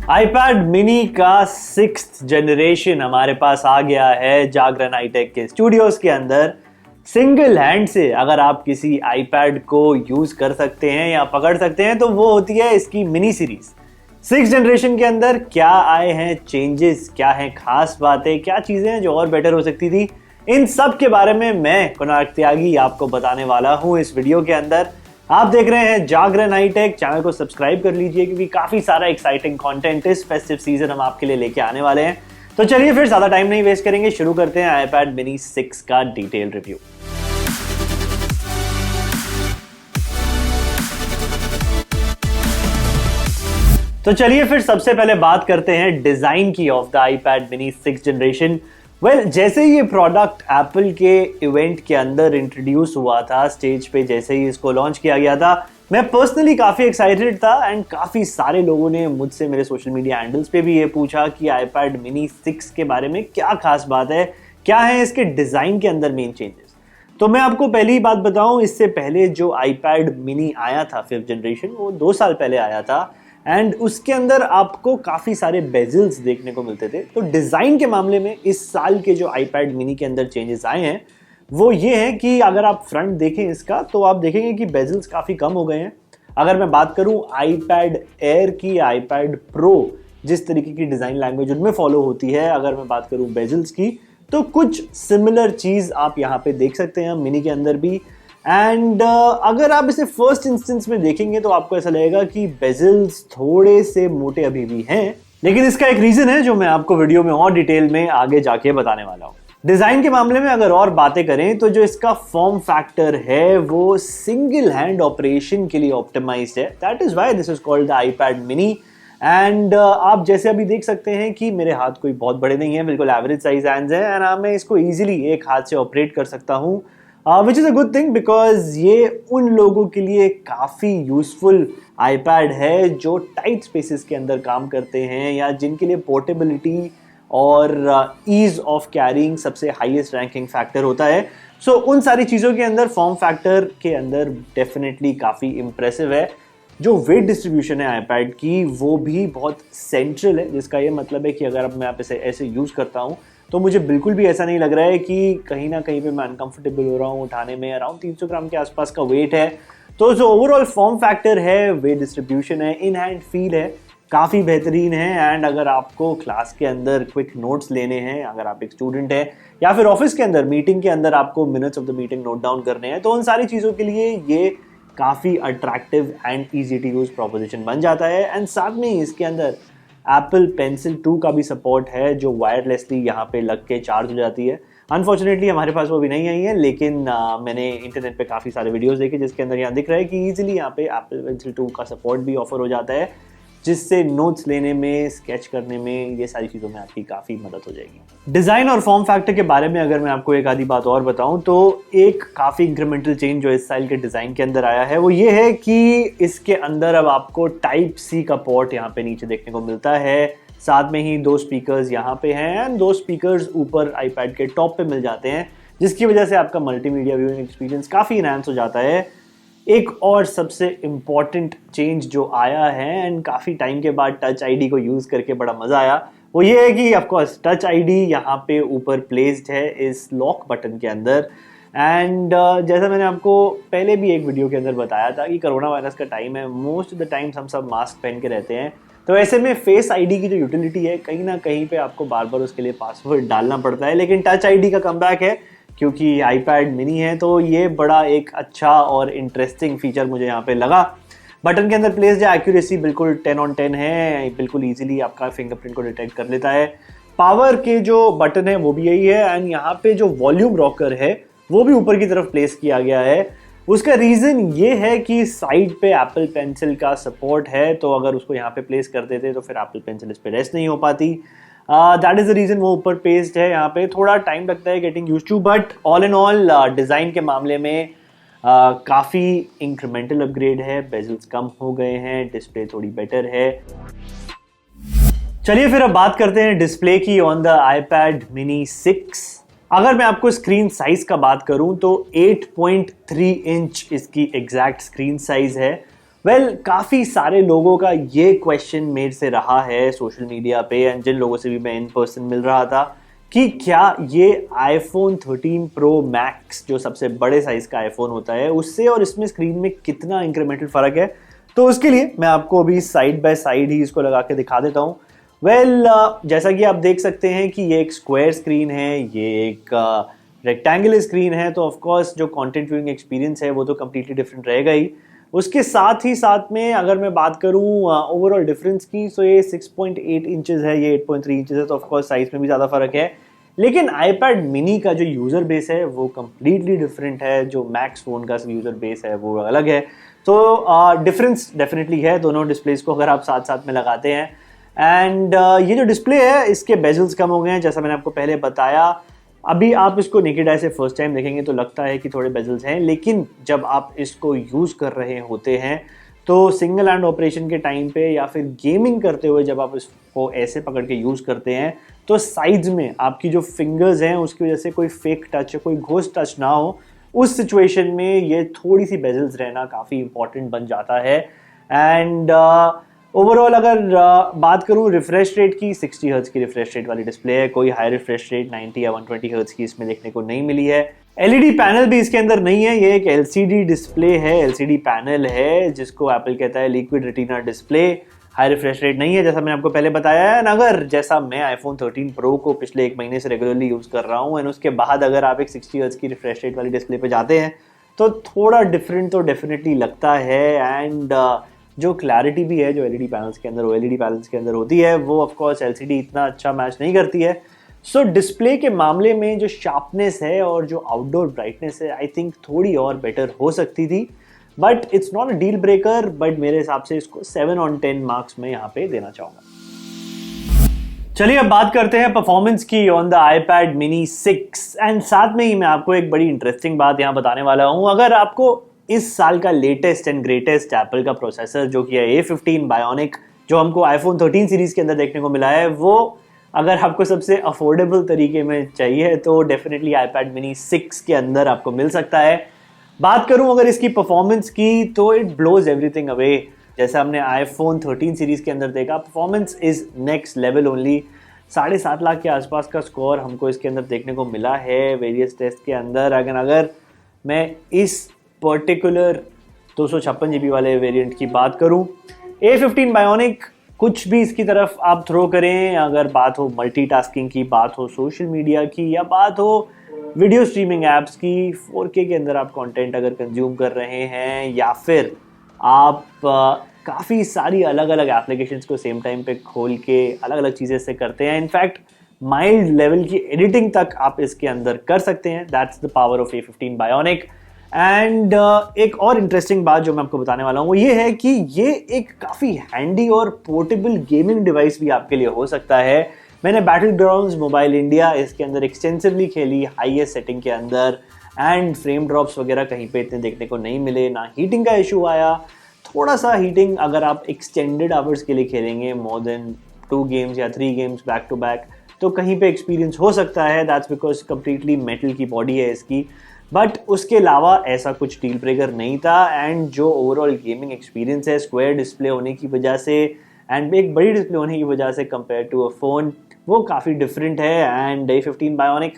iPad mini का 6th generation हमारे पास आ गया है जागरण हाईटेक के स्टूडियोज के अंदर। सिंगल हैंड से अगर आप किसी iPad को यूज कर सकते हैं या पकड़ सकते हैं तो वो होती है इसकी मिनी सीरीज। 6th जनरेशन के अंदर क्या आए हैं चेंजेस, क्या हैं खास बातें, क्या चीजें हैं जो और बेटर हो सकती थी, इन सब के बारे में मैं कुणाल त्यागी आपको बताने वाला हूं इस वीडियो के अंदर। आप देख रहे हैं जागरण हाईटेक। चैनल को सब्सक्राइब कर लीजिए क्योंकि काफी सारा एक्साइटिंग कंटेंट इस फेस्टिव सीजन हम आपके लिए लेके आने वाले हैं। तो चलिए फिर ज्यादा टाइम नहीं वेस्ट करेंगे, शुरू करते हैं iPad mini 6 का डिटेल रिव्यू। तो चलिए फिर सबसे पहले बात करते हैं डिजाइन की of the iPad mini 6 generation. जैसे ही ये प्रोडक्ट एप्पल के इवेंट के अंदर इंट्रोड्यूस हुआ था स्टेज पे, जैसे ही इसको लॉन्च किया गया था, मैं पर्सनली काफी एक्साइटेड था एंड काफी सारे लोगों ने मुझसे मेरे सोशल मीडिया हैंडल्स पे भी ये पूछा कि iPad mini 6 के बारे में क्या खास बात है, क्या है इसके डिजाइन के अंदर मेन चेंजेस। तो मैं आपको पहली ही बात बताऊं, इससे पहले जो iPad mini आया था 5th जनरेशन, वो 2 साल पहले आया था एंड उसके अंदर आपको काफी सारे बेजल्स देखने को मिलते थे। तो डिजाइन के मामले में इस साल के जो iPad mini के अंदर चेंजेस आए हैं वो ये है कि अगर आप फ्रंट देखें इसका तो आप देखेंगे कि बेजल्स काफी कम हो गए हैं। अगर मैं बात करूं iPad Air की, iPad Pro जिस तरीके की डिजाइन लैंग्वेज उनमें फॉलो होती है, अगर मैं बात करूं बेजल्स की, तो कुछ सिमिलर चीज आप यहाँ पे देख सकते हैं मिनी के अंदर भी। एंड अगर आप इसे फर्स्ट इंस्टेंस में देखेंगे तो आपको ऐसा लगेगा कि बेजल्स थोड़े से मोटे अभी भी हैं, लेकिन इसका एक रीजन है जो मैं आपको वीडियो में और डिटेल में आगे जाके बताने वाला हूं। डिजाइन के मामले में अगर और बातें करें तो जो इसका फॉर्म फैक्टर है वो सिंगल हैंड ऑपरेशन के लिए ऑप्टिमाइज्ड है। That is why this is called the iPad mini। And आप जैसे अभी देख सकते हैं कि मेरे हाथ कोई बहुत बड़े नहीं है, बिल्कुल एवरेज साइज हैंड्स हैं एंड मैं इसको इजीली एक हाथ से ऑपरेट कर सकता हूं, which is a good thing because ये उन लोगों के लिए काफ़ी यूजफुल iPad है जो टाइट स्पेसेस के अंदर काम करते हैं या जिनके लिए पोर्टेबिलिटी और ईज ऑफ कैरिंग सबसे हाईएस्ट रैंकिंग फैक्टर होता है। सो उन सारी चीज़ों के अंदर फॉर्म फैक्टर के अंदर डेफिनेटली काफ़ी इम्प्रेसिव है। जो वेट डिस्ट्रीब्यूशन है iPad की वो भी बहुत सेंट्रल है, जिसका ये मतलब है कि अगर अब मैं आप इसे ऐसे यूज़ करता हूँ तो मुझे बिल्कुल भी ऐसा नहीं लग रहा है कि कहीं ना कहीं पे मैं अनकंफर्टेबल हो रहा हूँ उठाने में। अराउंड 300 ग्राम के आसपास का वेट है। तो जो ओवरऑल फॉर्म फैक्टर है, वेट डिस्ट्रीब्यूशन है, इन हैंड फील है, काफ़ी बेहतरीन है। एंड अगर आपको क्लास के अंदर क्विक नोट्स लेने हैं, अगर आप एक स्टूडेंट हैं या फिर ऑफिस के अंदर मीटिंग के अंदर आपको minutes of the meeting note down करने हैं, तो उन सारी चीज़ों के लिए ये काफ़ी attractive and easy to use proposition बन जाता है। एंड साथ में ही इसके अंदर Apple Pencil 2 का भी सपोर्ट है जो वायरलेसली यहाँ पे लग के चार्ज हो जाती है। अनफॉर्चुनेटली हमारे पास वो भी नहीं आई है, लेकिन मैंने इंटरनेट पे काफ़ी सारे वीडियोस देखे जिसके अंदर यहाँ दिख रहा है कि इजीली यहाँ पे Apple Pencil 2 का सपोर्ट भी ऑफर हो जाता है, जिससे नोट्स लेने में, स्केच करने में, ये सारी चीज़ों में आपकी काफ़ी मदद हो जाएगी। डिज़ाइन और फॉर्म फैक्टर के बारे में अगर मैं आपको एक आधी बात और बताऊं तो एक काफ़ी इंक्रीमेंटल चेंज जो इस साल के डिज़ाइन के अंदर आया है वो ये है कि इसके अंदर अब आपको Type-C का पोर्ट यहाँ पे नीचे देखने को मिलता है। साथ में ही 2 स्पीकर्स यहाँ पे हैं एंड 2 स्पीकर्स ऊपर iPad के टॉप पे मिल जाते हैं, जिसकी वजह से आपका मल्टीमीडिया व्यूइंग एक्सपीरियंस काफ़ी इनहैंस हो जाता है। एक और सबसे इम्पॉर्टेंट चेंज जो आया है एंड काफ़ी टाइम के बाद टच आईडी को यूज़ करके बड़ा मज़ा आया, वो ये है कि ऑफकोर्स टच आईडी यहाँ पे ऊपर प्लेस्ड है इस लॉक बटन के अंदर। एंड जैसा मैंने आपको पहले भी एक वीडियो के अंदर बताया था कि कोरोना वायरस का टाइम है, मोस्ट ऑफ द टाइम्स हम सब मास्क पहन के रहते हैं, तो ऐसे में फेस आईडी की जो यूटिलिटी है कहीं ना कहीं पे आपको बार बार उसके लिए पासवर्ड डालना पड़ता है, लेकिन टच आईडी का कमबैक है क्योंकि iPad mini है, तो ये बड़ा एक अच्छा और इंटरेस्टिंग फीचर मुझे यहाँ पे लगा। बटन के अंदर प्लेस्ड है, एक्यूरेसी बिल्कुल 10 on 10 है, बिल्कुल इजीली आपका फिंगरप्रिंट को डिटेक्ट कर लेता है। पावर के जो बटन है वो भी यही है एंड यहाँ पे जो वॉल्यूम रॉकर है वो भी ऊपर की तरफ प्लेस किया गया है। उसका रीज़न ये है कि साइड पे Apple Pencil का सपोर्ट है, तो अगर उसको यहाँ पे प्लेस कर देते तो फिर Apple Pencil इस पे रेस्ट नहीं हो पाती। दैट इज द रीजन वो ऊपर पेस्ट है। यहाँ पे थोड़ा टाइम लगता है getting used to, but all in all design के मामले में काफ़ी इंक्रीमेंटल अपग्रेड है। बेजल्स कम हो गए हैं, डिस्प्ले थोड़ी बेटर है। चलिए फिर अब बात करते हैं डिस्प्ले की ऑन द iPad mini 6। अगर मैं आपको स्क्रीन साइज का बात करूं तो 8.3 इंच इसकी एग्जैक्ट स्क्रीन साइज है। काफ़ी सारे लोगों का ये क्वेश्चन मेरे से रहा है सोशल मीडिया पे, एंड जिन लोगों से भी मैं इन पर्सन मिल रहा था कि क्या ये iPhone 13 Pro Max जो सबसे बड़े साइज का आईफोन होता है उससे और इसमें स्क्रीन में कितना इंक्रीमेंटल फ़र्क है। तो उसके लिए मैं आपको अभी साइड बाय साइड ही इसको लगा के दिखा देता हूँ। जैसा कि आप देख सकते हैं कि ये एक स्क्वायर स्क्रीन है, ये एक रेक्टेंगुलर स्क्रीन है, तो ऑफकोर्स जो कंटेंट व्यूइंग एक्सपीरियंस है वो तो कम्प्लीटली डिफरेंट रहेगा ही। उसके साथ ही साथ में अगर मैं बात करूं ओवरऑल डिफरेंस की, तो ये 6.8 इंचेस है, ये 8.3 इंचेस है, तो ऑफकोर्स साइज में भी ज़्यादा फर्क है। लेकिन iPad mini का जो यूज़र बेस है वो कम्प्लीटली डिफरेंट है, जो मैक्स फ़ोन का यूज़र बेस है वो अलग है। तो डिफरेंस डेफिनेटली है दोनों डिस्प्लेस को अगर आप साथ साथ में लगाते हैं। एंड ये जो डिस्प्ले है इसके बेजल्स कम हो गए हैं, जैसा मैंने आपको पहले बताया। अभी आप इसको नेकेड आई से फर्स्ट टाइम देखेंगे तो लगता है कि थोड़े बेजल्स हैं, लेकिन जब आप इसको यूज़ कर रहे होते हैं तो सिंगल हैंड ऑपरेशन के टाइम पे या फिर गेमिंग करते हुए जब आप इसको ऐसे पकड़ के यूज़ करते हैं तो साइड्स में आपकी जो फिंगर्स हैं उसकी वजह से कोई फेक टच या कोई घोस्ट टच ना हो, उस सिचुएशन में ये थोड़ी सी बेजल्स रहना काफ़ी इंपॉर्टेंट बन जाता है। एंड ओवरऑल अगर बात करूं रिफ्रेश रेट की, 60 हर्ट्ज की रिफ्रेश रेट वाली डिस्प्ले है, कोई हाई रिफ्रेश रेट 90 या 120 हर्ट्ज की इसमें देखने को नहीं मिली है। एलईडी पैनल भी इसके अंदर नहीं है, ये एक एलसीडी डिस्प्ले है, एलसीडी पैनल है जिसको एप्पल कहता है liquid retina display. High refresh rate नहीं है जैसा मैंने आपको पहले बताया है। अगर जैसा मैं iPhone 13 Pro को पिछले 1 महीने से रेगुलरली यूज़ कर रहा हूँ एंड उसके बाद अगर आप एक 60 हर्ट्ज की रिफ्रेश रेट वाली डिस्प्ले पे जाते हैं तो थोड़ा डिफरेंट तो डेफिनेटली लगता है। एंड जो क्लैरिटी भी है जो एलईडी पैनल्स के अंदर OLED पैनल्स के अंदर होती है वो ऑफ कोर्स एलसीडी इतना अच्छा मैच नहीं करती है। सो डिस्प्ले के मामले में जो शार्पनेस है और जो आउटडोर ब्राइटनेस है आई थिंक थोड़ी और बेटर हो सकती थी, but it's not a deal breaker. But मेरे हिसाब से इसको 7 on 10 मार्क्स में यहाँ पे देना चाहूँगा। चलिए अब बात करते हैं परफॉर्मेंस की on the iPad mini 6, and साथ में ही मैं आपको एक बड़ी इंटरेस्टिंग बात यहाँ बताने वाला हूँ। अगर आपको इस साल का लेटेस्ट एंड ग्रेटेस्ट एप्पल का प्रोसेसर जो कि है A15 Bionic जो हमको iPhone 13 सीरीज के अंदर देखने को मिला है, वो अगर आपको सबसे अफोर्डेबल तरीके में चाहिए तो डेफिनेटली iPad mini 6 के अंदर आपको मिल सकता है। बात करूं अगर इसकी परफॉर्मेंस की तो इट ब्लोज एवरीथिंग अवे। जैसे हमने iPhone 13 सीरीज के अंदर देखा, performance is next level only. 7.5 lakh के आसपास का स्कोर हमको इसके अंदर देखने को मिला है वेरियस टेस्ट के अंदर। अगर मैं इस पर्टिकुलर 256 GB वाले वेरिएंट की बात करूं, A15 Bionic कुछ भी इसकी तरफ आप थ्रो करें, अगर बात हो मल्टीटास्किंग की, बात हो सोशल मीडिया की, या बात हो वीडियो स्ट्रीमिंग ऐप्स की, 4K के अंदर आप कंटेंट अगर कंज्यूम कर रहे हैं या फिर आप काफ़ी सारी अलग अलग एप्लीकेशंस को सेम टाइम पे खोल के अलग अलग चीज़ें से करते हैं, इनफैक्ट माइल्ड लेवल की एडिटिंग तक आप इसके अंदर कर सकते हैं। That's the power of A15 Bionic। And एक और इंटरेस्टिंग बात जो मैं आपको बताने वाला हूँ वो ये है कि ये एक काफ़ी हैंडी और पोर्टेबल गेमिंग डिवाइस भी आपके लिए हो सकता है। मैंने बैटल ग्राउंड्स मोबाइल इंडिया इसके अंदर एक्सटेंसिवली खेली हाईएस्ट सेटिंग के अंदर, एंड फ्रेम ड्रॉप्स वगैरह कहीं पे इतने देखने को नहीं मिले, ना हीटिंग का इशू आया। थोड़ा सा हीटिंग अगर आप एक्सटेंडेड आवर्स के लिए खेलेंगे, मोर देन 2 गेम्स या 3 गेम्स बैक टू बैक, तो कहीं पे एक्सपीरियंस हो सकता है। दैट्स बिकॉज कंप्लीटली मेटल की बॉडी है इसकी, बट उसके अलावा ऐसा कुछ डील ब्रेकर नहीं था। एंड जो ओवरऑल गेमिंग एक्सपीरियंस है स्क्वायर डिस्प्ले होने की वजह से एंड एक बड़ी डिस्प्ले होने की वजह से कंपेयर टू अ फोन, वो काफ़ी डिफरेंट है। एंड A15 Bionic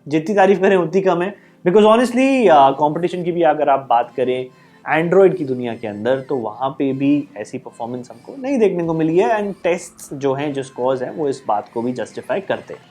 जितनी तारीफ करें उतनी कम है, बिकॉज ऑनेस्टली कंपटीशन की भी अगर आप बात करें एंड्रॉयड की दुनिया के अंदर तो वहाँ पे भी ऐसी परफॉर्मेंस हमको नहीं देखने को मिली है। एंड टेस्ट जो हैं, जो स्कोर्स हैं, वो इस बात को भी जस्टिफाई करते हैं।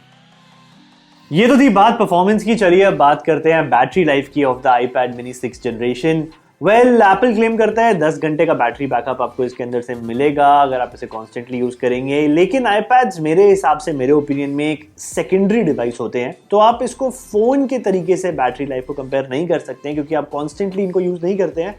ये तो थी बात परफॉर्मेंस की। चलिए अब बात करते हैं बैटरी लाइफ की of the iPad mini 6 generation. Apple claim करता है 10 घंटे का बैटरी बैकअप आपको इसके अंदर से मिलेगा अगर आप इसे कॉन्स्टेंटली यूज करेंगे, लेकिन iPads मेरे हिसाब से, मेरे ओपिनियन में, एक सेकेंडरी डिवाइस होते हैं, तो आप इसको फोन के तरीके से बैटरी लाइफ को कंपेयर नहीं कर सकते हैं क्योंकि आप कॉन्स्टेंटली इनको यूज नहीं करते हैं।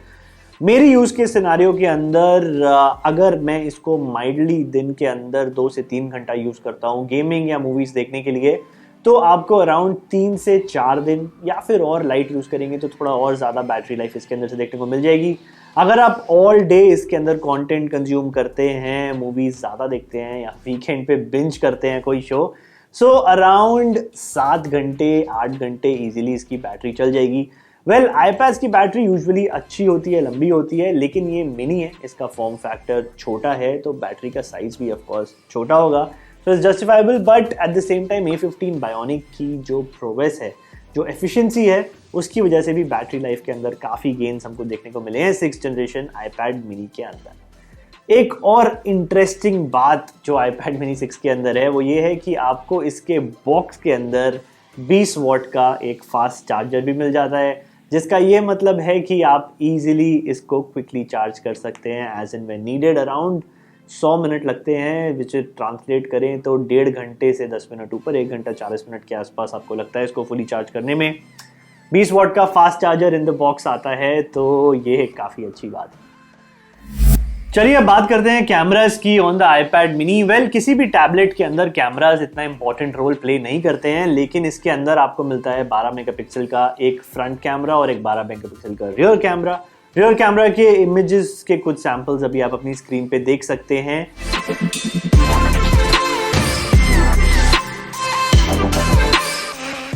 मेरी यूज के सिनारियो के अंदर अगर मैं इसको माइल्डली दिन के अंदर 2 से 3 घंटा यूज करता हूँ गेमिंग या मूवीज देखने के लिए, तो आपको अराउंड 3 से 4 दिन या फिर और लाइट यूज़ करेंगे तो थोड़ा और ज़्यादा बैटरी लाइफ इसके अंदर से देखने को मिल जाएगी। अगर आप ऑल डे इसके अंदर कंटेंट कंज्यूम करते हैं, मूवीज़ ज़्यादा देखते हैं या वीकेंड पे बिंज करते हैं कोई शो, सो अराउंड 7 घंटे 8 घंटे ईजिली इसकी बैटरी चल जाएगी। वेल iPads की बैटरी यूजुअली अच्छी होती है, लंबी होती है, लेकिन ये मिनी है, इसका फॉर्म फैक्टर छोटा है, तो बैटरी का साइज भी ऑफ कोर्स छोटा होगा, so it's justifiable. But at the same time A15 bionic की जो प्रोग्रेस है, जो एफिशिएंसी है, उसकी वजह से भी बैटरी लाइफ के अंदर काफ़ी गेन्स हमको देखने को मिले हैं 6th जनरेशन iPad mini के अंदर। एक और इंटरेस्टिंग बात जो iPad mini 6 के अंदर है वो ये है कि आपको इसके बॉक्स के अंदर 20 वॉट का एक फास्ट चार्जर भी मिल जाता है, जिसका ये मतलब है कि आप इजीली इसको क्विकली चार्ज कर सकते हैं as and when needed. Around 100 minute लगते हैं, विच ट्रांसलेट करें तो 1.5 घंटे से 10 मिनट ऊपर 1 घंटा 40 मिनट के आसपास आपको लगता है इसको फुली चार्ज करने में। 20 वॉट का fast charger in the box आता है, तो ये काफ़ी अच्छी बात है। चलिए अब बात करते हैं कैमरास की on the iPad mini। Well किसी भी टैबलेट के अंदर कैमरास इतना इंपॉर्टेंट रोल प्ले नहीं करते हैं, लेकिन इसके अंदर आपको मिलता है 12 मेगापिक्सल का एक फ्रंट कैमरा और एक 12 मेगापिक्सल का रियर कैमरा। रियर कैमरा के इमेजेस के कुछ सैंपल्स अभी आप अपनी स्क्रीन पे देख सकते हैं।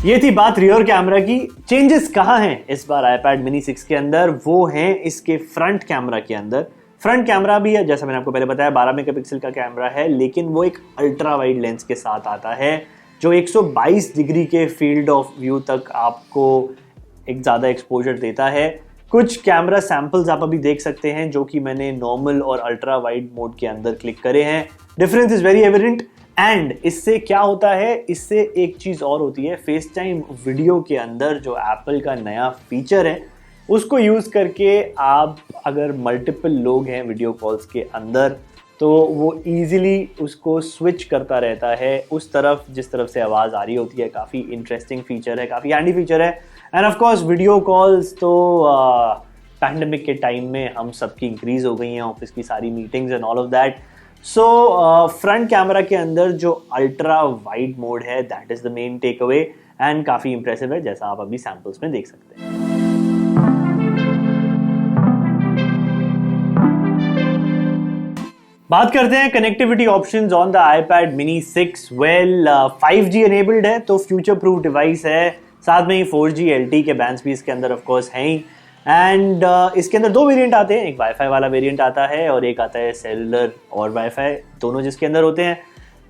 ये थी बात रियर कैमरा की। चेंजेस कहाँ हैं इस बार iPad mini 6 के अंदर, वो हैं इसके फ्रंट कैमरा के अंदर। फ्रंट कैमरा भी है, जैसा मैंने आपको पहले बताया 12 मेगापिक्सल का कैमरा है, लेकिन वो एक अल्ट्रा वाइड लेंस के साथ आता है जो 122 डिग्री के फील्ड ऑफ व्यू तक आपको एक ज़्यादा एक्सपोजर देता है। कुछ कैमरा सैंपल्स आप अभी देख सकते हैं जो कि मैंने नॉर्मल और अल्ट्रा वाइड मोड के अंदर क्लिक करे हैं। Difference is very evident. And इससे क्या होता है, इससे एक चीज़ और होती है, फेस टाइम वीडियो के अंदर जो एप्पल का नया फीचर है उसको यूज़ करके आप अगर मल्टीपल लोग हैं वीडियो कॉल्स के अंदर तो वो इजीली उसको स्विच करता रहता है उस तरफ जिस तरफ से आवाज़ आ रही होती है। काफ़ी इंटरेस्टिंग फीचर है, काफ़ी हैंडी फीचर है। End of course video calls तो पैंडेमिक के टाइम में हम सबकी इंक्रीज हो गई हैं, ऑफिस की सारी meetings and all of that. So front camera के अंदर जो अल्ट्रा वाइड मोड है that is the main takeaway and काफ़ी इंप्रेसिव है, जैसा आप अभी सैम्पल्स में देख सकते हैं। बात करते हैं connectivity options on the iPad mini 6। Well 5G enabled है, तो फ्यूचर प्रूफ डिवाइस है। साथ में ही 4G LTE के बैंड्स भी इसके अंदर ऑफ कोर्स हैं ही। एंड इसके अंदर 2 वेरिएंट आते हैं, एक वाईफाई वाला वेरिएंट आता है और एक आता है सेलुलर और वाईफाई दोनों जिसके अंदर होते हैं।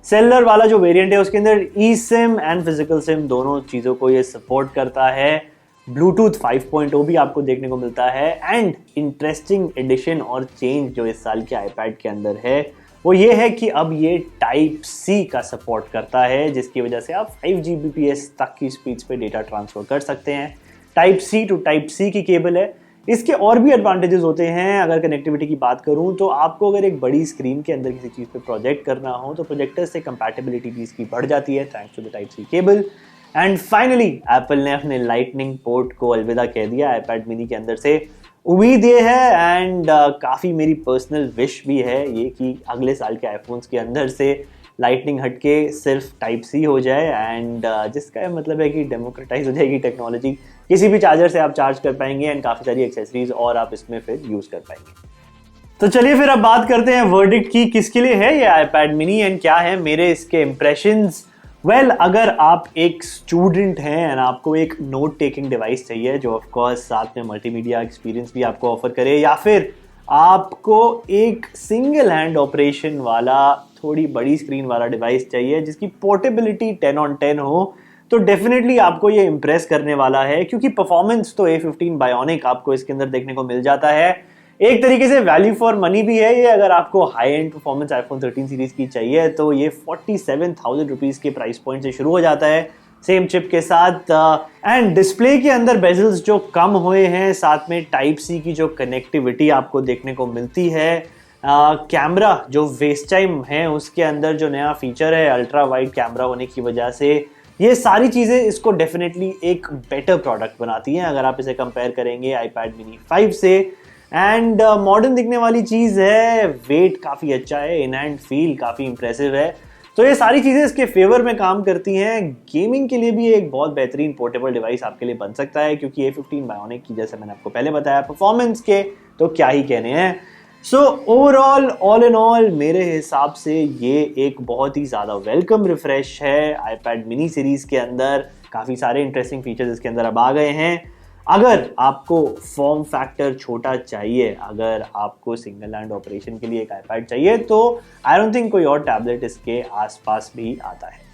सेलुलर वाला जो वेरिएंट है उसके अंदर eSIM एंड फिजिकल सिम दोनों चीज़ों को ये सपोर्ट करता है। ब्लूटूथ 5.0 भी आपको देखने को मिलता है। एंड इंटरेस्टिंग एडिशन और चेंज जो इस साल के iPad के अंदर है वो ये है कि अब ये Type-C का सपोर्ट करता है, जिसकी वजह से आप 5 Gbps तक की स्पीड्स पे डेटा ट्रांसफर कर सकते हैं। Type-C टू Type-C की केबल है। इसके और भी एडवांटेजेस होते हैं। अगर कनेक्टिविटी की बात करूं तो आपको अगर एक बड़ी स्क्रीन के अंदर किसी चीज़ पे प्रोजेक्ट करना हो तो प्रोजेक्टर से कंपैटिबिलिटी भी इसकी बढ़ जाती है thanks to the Type-C cable. And finally Apple ने अपने लाइटनिंग पोर्ट को अलविदा कह दिया iPad mini के अंदर से। उम्मीद ये है एंड काफ़ी मेरी पर्सनल विश भी है ये कि अगले साल के आईफोन्स के अंदर से लाइटनिंग हटके सिर्फ Type-C हो जाए एंड जिसका मतलब है कि डेमोक्रेटाइज हो जाएगी टेक्नोलॉजी। किसी भी चार्जर से आप चार्ज कर पाएंगे एंड काफ़ी सारी एक्सेसरीज और आप इसमें फिर यूज़ कर पाएंगे। तो चलिए फिर अब बात करते हैं वर्डिक्ट की, किसके लिए है ये iPad mini एंड क्या है मेरे इसके इम्प्रेशंस। वेल अगर आप एक स्टूडेंट हैं एंड आपको एक नोट टेकिंग डिवाइस चाहिए जो ऑफ कोर्स साथ में मल्टीमीडिया एक्सपीरियंस भी आपको ऑफर करे, या फिर आपको एक सिंगल हैंड ऑपरेशन वाला थोड़ी बड़ी स्क्रीन वाला डिवाइस चाहिए जिसकी पोर्टेबिलिटी 10 on 10 हो, तो डेफिनेटली आपको ये इम्प्रेस करने वाला है, क्योंकि परफॉर्मेंस तो A15 बायोनिक आपको इसके अंदर देखने को मिल जाता है। एक तरीके से वैल्यू फॉर मनी भी है ये। अगर आपको high and performance iPhone 13 series की चाहिए तो ये 47,000 रुपीज़ के प्राइस पॉइंट से शुरू हो जाता है सेम चिप के साथ। एंड डिस्प्ले के अंदर बेजल्स जो कम हुए हैं, साथ में Type-C की जो कनेक्टिविटी आपको देखने को मिलती है, कैमरा जो वेस्ट टाइम है उसके अंदर जो नया फीचर है अल्ट्रा वाइड कैमरा होने की वजह से, ये सारी चीज़ें इसको डेफिनेटली एक बेटर प्रोडक्ट बनाती हैं अगर आप इसे कंपेयर करेंगे iPad mini 5 से। एंड मॉडर्न दिखने वाली चीज़ है, वेट काफ़ी अच्छा है, इन हैंड फील काफ़ी इंप्रेसिव है, तो ये सारी चीज़ें इसके फेवर में काम करती हैं। गेमिंग के लिए भी एक बहुत बेहतरीन पोर्टेबल डिवाइस आपके लिए बन सकता है, क्योंकि A15 बायोनिक की जैसे मैंने आपको पहले बताया परफॉर्मेंस के तो क्या ही कहने हैं। So overall all in all मेरे हिसाब से ये एक बहुत ही ज़्यादा वेलकम रिफ्रेश है iPad mini सीरीज़ के अंदर। काफ़ी सारे इंटरेस्टिंग फीचर्स इसके अंदर अब आ गए हैं। अगर आपको फॉर्म फैक्टर छोटा चाहिए, अगर आपको सिंगल हैंड ऑपरेशन के लिए एक आईपैड चाहिए, तो आई डोंट थिंक कोई और टैबलेट इसके आसपास भी आता है।